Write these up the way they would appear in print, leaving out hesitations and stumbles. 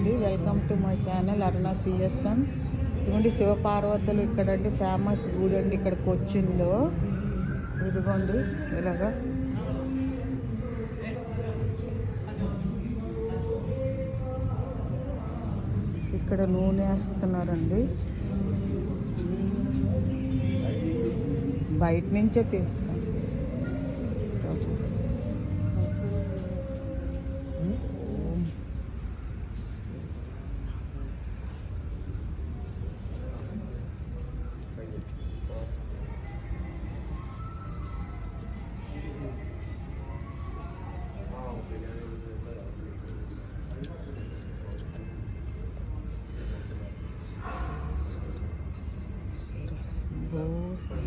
అండి, welcome to my channel Aruna CSN. ఇదిగోండి శివపార్వతులు ఇక్కడండి ఫేమస్ గుడి అండి. ఇక్కడ కొచ్చిన్లో ఇదిగోండి ఇలాగా ఇక్కడ నూనె వేస్తున్నారండి. బయట నుంచే తీస్తాం.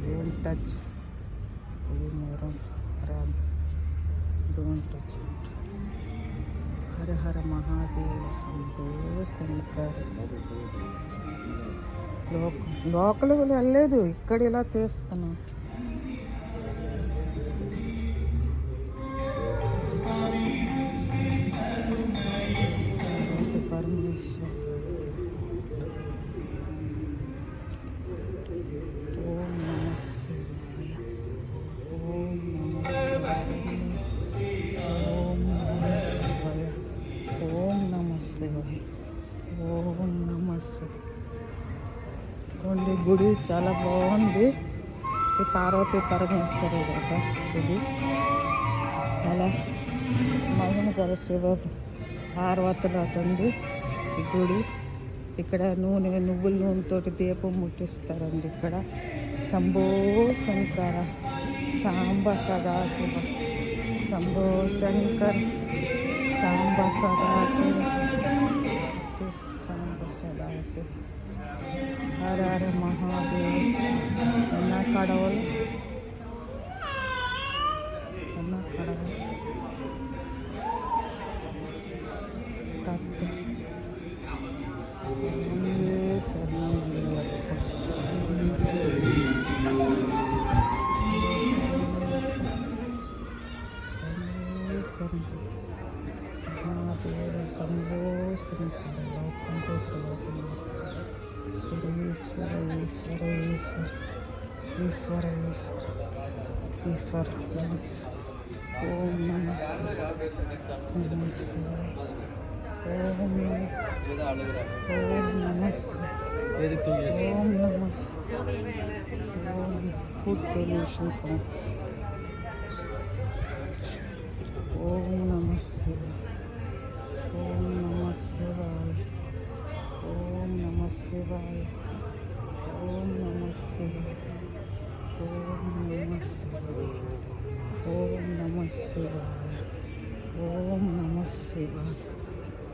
Don't touch. Don't touch it. Hara Hara Mahadeva Shambho Shankar. Local వెళ్ళలేదు, ఇక్కడ ఇలా తీస్తున్నాం. పరమేశ్వర్ గుడి చాలా బాగుంది. ఈ పార్వతీ పరమేశ్వరి గుడి చాలా మహిమ గల శివ పార్వతులు అటండి ఈ గుడి. ఇక్కడ నువ్వుల నూనెతోటి దీపం ముట్టిస్తారండి. ఇక్కడ శంభో శంకర సాంబ సదాశివ, శంభో శంకర్ సాంబ సదాశివ, సాంబ సదాశివ. హర హర మహాదేవ్. ఎన్న కడవలు తత్వ మహాదేవ శంభో శంకర. ఈశ్వర ఈశ్వర ఈశ్వర ఈశ్వర ఈశ్వర ఈశ్వర నమస్. ఓం నమః శివాయ. ఓం నమః. ఓం నమః. ఓం నమః. ఓం ఫుడ్ డొనేషన్ ఫండ్. ఓం నమః శివాయ. ఓం నమః శివాయ. ఓం నమః శివాయ. ఓం నమః శివాయ. ఓం నమః శివాయ. ఓం నమః శివాయ. ఓం నమః శివాయ.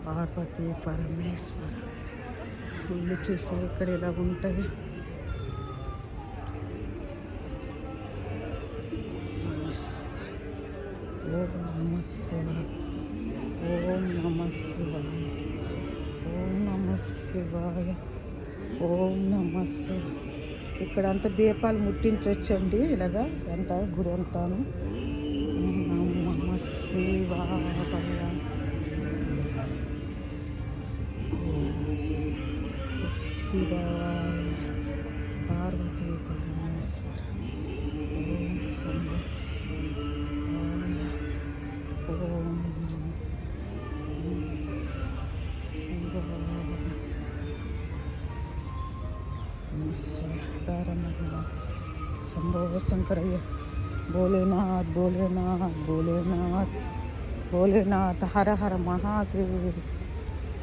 పార్వతీ పరమేశ్వర. ఇల్లు చూసే ఇక్కడ ఇలా ఉంటుంది. ఓం నమః శివాయ. ఓం నమః శివాయ. ఓం నమః శివాయ. ఓం నమః శివాయ. ఇక్కడ అంతా దీపాలు ముట్టించవచ్చండి. ఇలాగా ఎంత గుడి అంతాను. ఓం నమః శివాయ. శివాయ పార్వతీ పరమేశ్వర. ఓం శంభో ఓం శంభో శంకరయ్య. భోలేనాథ్ భోలేనాథ్ భోలేనాథ్ భోలేనాథ్. హర హర మహాదేవ్.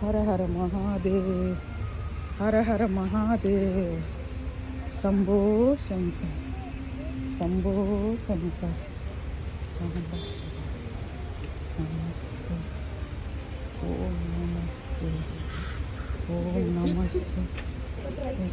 హర హర మహాదేవ్. హర హర మహాదేవ్. శంభో శంకర్ శంభో శంకర్ శంభ. ఓం నమః శివాయ. ఓం నమః శివాయ.